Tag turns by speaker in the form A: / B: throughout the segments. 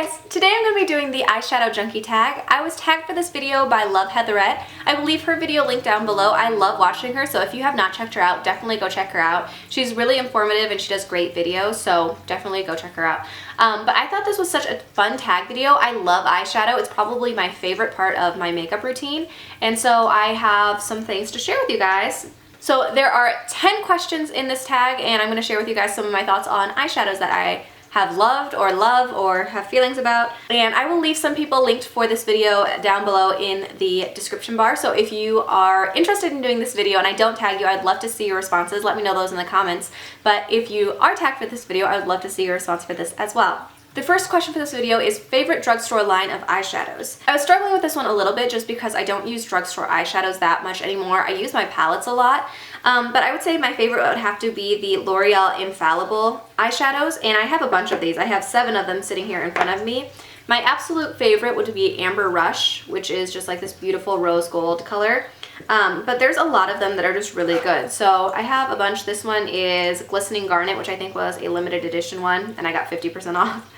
A: Hey guys, today I'm going to be doing the Eyeshadow Junkie Tag. I was tagged for this video by Love Heatherette. I will leave her video linked down below. I love watching her, so if you have not checked her out, definitely go check her out. She's really informative and she does great videos, so definitely go check her out. But I thought this was such a fun tag video. I love eyeshadow. It's probably my favorite part of my makeup routine, and so I have some things to share with you guys. So there are 10 questions in this tag, and I'm going to share with you guys some of my thoughts on eyeshadows that I have loved or love or have feelings about, and I will leave some people linked for this video down below in the description bar. So if you are interested in doing this video and I don't tag you, I'd love to see your responses. Let me know those in the comments. But if you are tagged for this video, I would love to see your response for this as well. The first question for this video is favorite drugstore line of eyeshadows. I was struggling with this one a little bit just because I don't use drugstore eyeshadows that much anymore. I use my palettes a lot, but I would say my favorite would have to be the L'Oreal Infallible eyeshadows, and I have a bunch of these. I have 7 of them sitting here in front of me. My absolute favorite would be Amber Rush, which is just like this beautiful rose gold color. But there's a lot of them that are just really good. So I have a bunch. This one is Glistening Garnet, which I think was a limited edition one, and I got 50% off.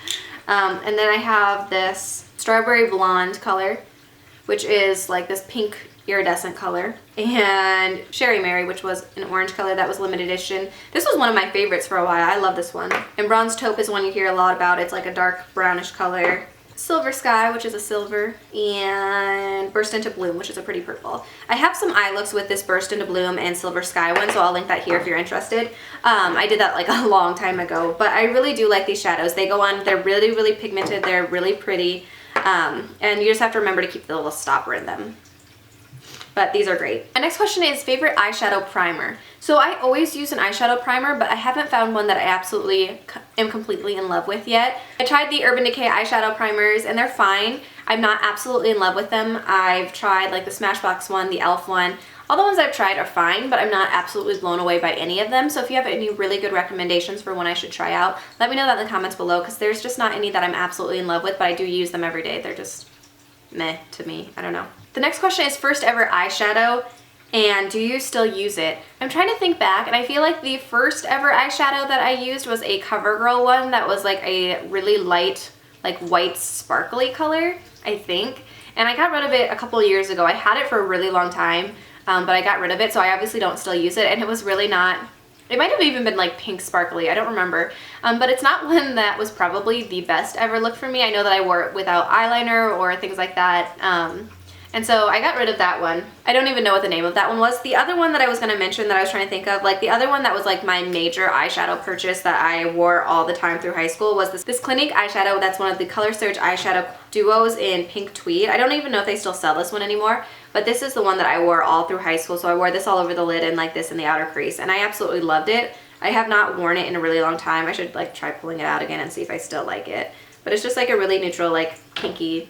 A: And then I have this Strawberry Blonde color, which is like this pink iridescent color, and Sherry Mary, which was an orange color that was limited edition. This was one of my favorites for a while. I love this one. And Bronze Taupe is one you hear a lot about. It's like a dark brownish color. Silver Sky, which is a silver, and Burst Into Bloom, which is a pretty purple. I have some eye looks with this Burst Into Bloom and Silver Sky one, so I'll link that here if you're interested. I did that like a long time ago, but I really do like these shadows. They go on, they're really, really pigmented, they're really pretty, and you just have to remember to keep the little stopper in them. But these are great. My next question is favorite eyeshadow primer. So I always use an eyeshadow primer, but I haven't found one that I absolutely am completely in love with yet. I tried the Urban Decay eyeshadow primers and they're fine. I'm not absolutely in love with them. I've tried like the Smashbox one, the e.l.f. one. All the ones I've tried are fine, but I'm not absolutely blown away by any of them. So if you have any really good recommendations for one I should try out, let me know that in the comments below, because there's just not any that I'm absolutely in love with, but I do use them every day. They're just meh to me. I don't know. The next question is first ever eyeshadow, and do you still use it? I'm trying to think back, and I feel like the first ever eyeshadow that I used was a CoverGirl one that was like a really light, like white sparkly color, I think. And I got rid of it a couple of years ago. I had it for a really long time, but I got rid of it, so I obviously don't still use it, and it was really not, it might have even been like pink sparkly, I don't remember. But it's not one that was probably the best ever look for me. I know that I wore it without eyeliner or things like that. And so I got rid of that one. I don't even know what the name of that one was. The other one that I was going to mention that I was trying to think of, like the other one that was like my major eyeshadow purchase that I wore all the time through high school was this Clinique eyeshadow. That's one of the Color Surge eyeshadow duos in pink tweed. I don't even know if they still sell this one anymore, but this is the one that I wore all through high school. So I wore this all over the lid and like this in the outer crease, and I absolutely loved it. I have not worn it in a really long time. I should like try pulling it out again and see if I still like it. But it's just like a really neutral, like pinky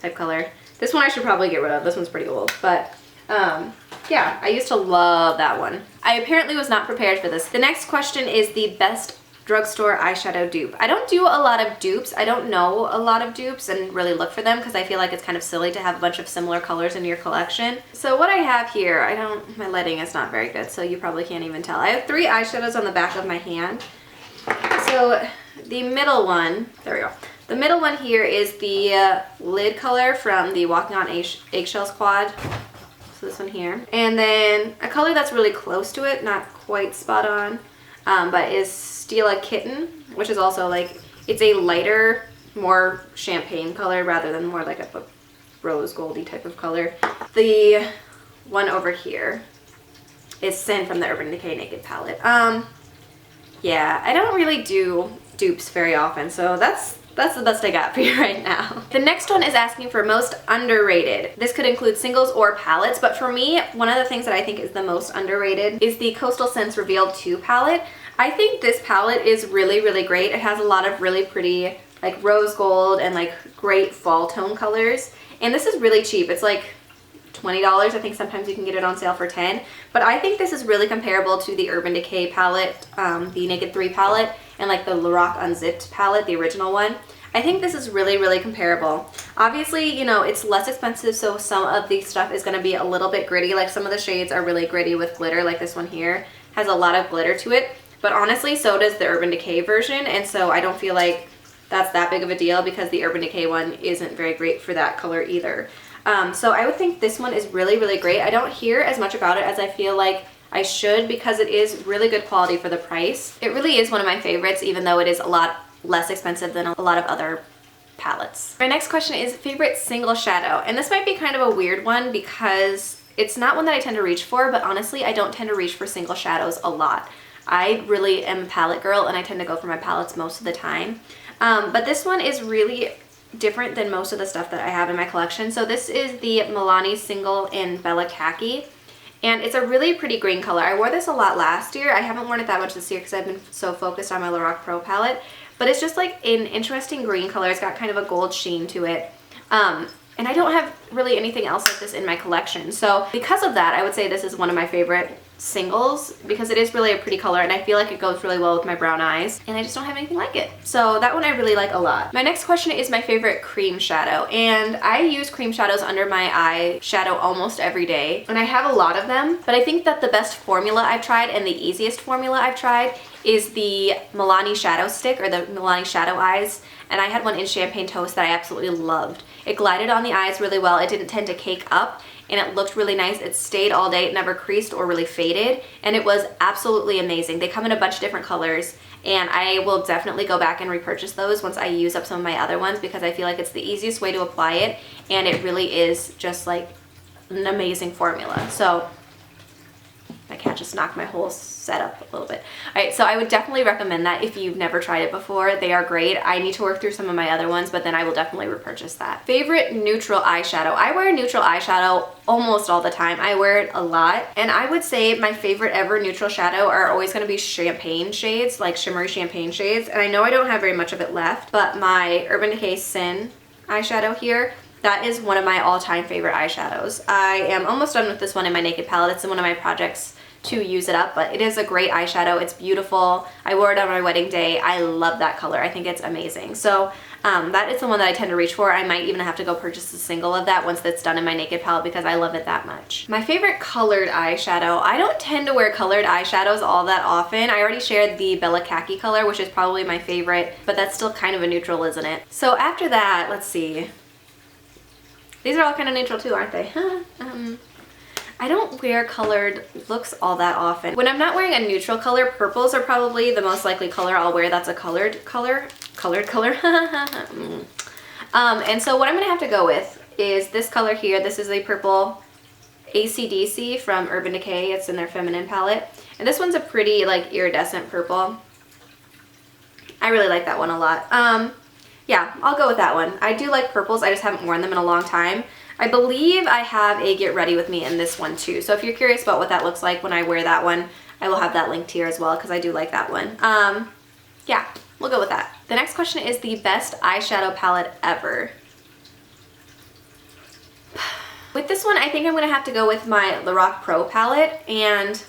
A: type color. This one I should probably get rid of. This one's pretty old, but yeah, I used to love that one. I apparently was not prepared for this. The next question is the best drugstore eyeshadow dupe. I don't do a lot of dupes. I don't know a lot of dupes and really look for them because I feel like it's kind of silly to have a bunch of similar colors in your collection. So what I have here, my lighting is not very good, so you probably can't even tell. I have 3 eyeshadows on the back of my hand. So the middle one, there we go. The middle one here is the lid color from the Walking on Eggshells quad. So this one here. And then a color that's really close to it, not quite spot on, but is Stila Kitten, which is also like, it's a lighter, more champagne color rather than more like a rose goldy type of color. The one over here is Sin from the Urban Decay Naked palette. Yeah, I don't really do dupes very often, so that's the best I got for you right now. The next one is asking for most underrated. This could include singles or palettes, but for me, one of the things that I think is the most underrated is the Coastal Scents Revealed 2 palette. I think this palette is really, really great. It has a lot of really pretty like rose gold and like great fall tone colors. And this is really cheap. It's like $20. I think sometimes you can get it on sale for $10. But I think this is really comparable to the Urban Decay palette, the Naked 3 palette, and like the Lorac Unzipped palette, the original one. I think this is really, really comparable. Obviously, you know, it's less expensive, so some of the stuff is going to be a little bit gritty. Like some of the shades are really gritty with glitter, like this one here has a lot of glitter to it. But honestly, so does the Urban Decay version, and so I don't feel like that's that big of a deal because the Urban Decay one isn't very great for that color either. So I would think this one is really, really great. I don't hear as much about it as I feel like I should because it is really good quality for the price. It really is one of my favorites, even though it is a lot less expensive than a lot of other palettes. My next question is favorite single shadow, and this might be kind of a weird one because it's not one that I tend to reach for, but honestly I don't tend to reach for single shadows a lot. I really am a palette girl and I tend to go for my palettes most of the time. But this one is really different than most of the stuff that I have in my collection. So this is the Milani Single in Bella Khaki, and it's a really pretty green color. I wore this a lot last year. I haven't worn it that much this year because I've been so focused on my Lorac Pro palette, but it's just like an interesting green color. It's got kind of a gold sheen to it. And I don't have really anything else like this in my collection. So because of that, I would say this is one of my favorite singles because it is really a pretty color and I feel like it goes really well with my brown eyes and I just don't have anything like it. So that one I really like a lot. My next question is my favorite cream shadow, and I use cream shadows under my eyeshadow almost every day and I have a lot of them, but I think that the best formula I've tried and the easiest formula I've tried is the Milani Shadow Stick or the Milani Shadow Eyes, and I had one in Champagne Toast that I absolutely loved. It glided on the eyes really well, it didn't tend to cake up, and it looked really nice. It stayed all day, it never creased or really faded, and it was absolutely amazing. They come in a bunch of different colors, and I will definitely go back and repurchase those once I use up some of my other ones because I feel like it's the easiest way to apply it, and it really is just like an amazing formula. So my cat just knocked my whole setup a little bit. Alright, so I would definitely recommend that if you've never tried it before. They are great. I need to work through some of my other ones, but then I will definitely repurchase that. Favorite neutral eyeshadow. I wear neutral eyeshadow almost all the time. I wear it a lot, and I would say my favorite ever neutral shadow are always going to be champagne shades, like shimmery champagne shades, and I know I don't have very much of it left, but my Urban Decay Sin eyeshadow here, that is one of my all-time favorite eyeshadows. I am almost done with this one in my Naked palette. It's in one of my projects to use it up, but it is a great eyeshadow. It's beautiful. I wore it on my wedding day. I love that color. I think it's amazing. So that is the one that I tend to reach for. I might even have to go purchase a single of that once that's done in my Naked palette because I love it that much. My favorite colored eyeshadow. I don't tend to wear colored eyeshadows all that often. I already shared the Bella Khaki color, which is probably my favorite, but that's still kind of a neutral, isn't it? So after that, let's see. These are all kind of neutral too, aren't they? I don't wear colored looks all that often. When I'm not wearing a neutral color, purples are probably the most likely color I'll wear that's a colored color. And so what I'm gonna have to go with is this color here. This is a purple AC/DC from Urban Decay. It's in their feminine palette. And this one's a pretty like iridescent purple. I really like that one a lot. Yeah, I'll go with that one. I do like purples, I just haven't worn them in a long time. I believe I have a Get Ready With Me in this one too. So if you're curious about what that looks like when I wear that one, I will have that linked here as well because I do like that one. Yeah, we'll go with that. The next question is the best eyeshadow palette ever. With this one, I think I'm going to have to go with my Lorac Pro palette, and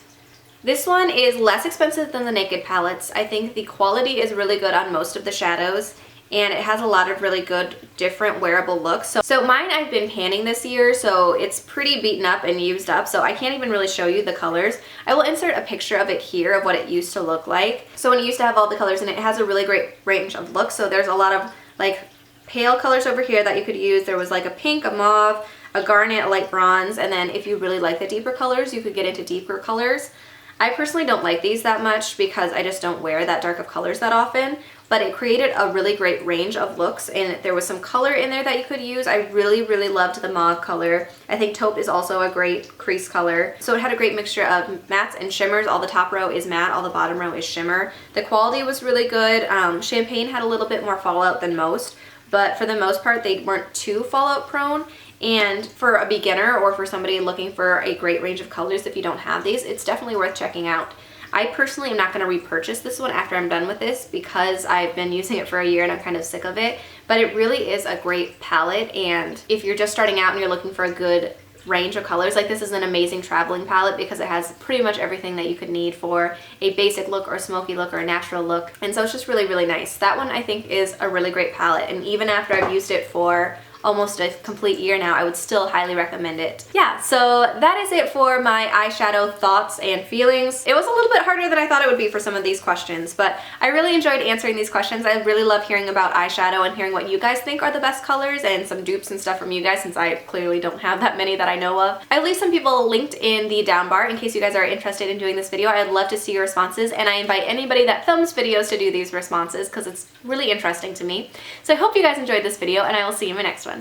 A: this one is less expensive than the Naked palettes. I think the quality is really good on most of the shadows, and it has a lot of really good different wearable looks. So mine I've been panning this year, so it's pretty beaten up and used up, so I can't even really show you the colors. I will insert a picture of it here of what it used to look like. So when it used to have all the colors in it, it has a really great range of looks. So there's a lot of like pale colors over here that you could use. There was like a pink, a mauve, a garnet, a light bronze, and then if you really like the deeper colors, you could get into deeper colors. I personally don't like these that much because I just don't wear that dark of colors that often, but it created a really great range of looks, and there was some color in there that you could use. I really, really loved the mauve color. I think taupe is also a great crease color. So it had a great mixture of mattes and shimmers. All the top row is matte, all the bottom row is shimmer. The quality was really good. Champagne had a little bit more fallout than most, but for the most part, they weren't too fallout prone. And for a beginner or for somebody looking for a great range of colors, if you don't have these, it's definitely worth checking out. I personally am not going to repurchase this one after I'm done with this because I've been using it for a year and I'm kind of sick of it, but it really is a great palette, and if you're just starting out and you're looking for a good range of colors, like this is an amazing traveling palette because it has pretty much everything that you could need for a basic look or a smoky look or a natural look, and so it's just really, really nice. That one I think is a really great palette, and even after I've used it for almost a complete year now, I would still highly recommend it. Yeah, so that is it for my eyeshadow thoughts and feelings. It was a little bit harder than I thought it would be for some of these questions, but I really enjoyed answering these questions. I really love hearing about eyeshadow and hearing what you guys think are the best colors and some dupes and stuff from you guys, since I clearly don't have that many that I know of. I'll leave some people linked in the down bar in case you guys are interested in doing this video. I'd love to see your responses, and I invite anybody that films videos to do these responses because it's really interesting to me. So I hope you guys enjoyed this video, and I will see you in my next one.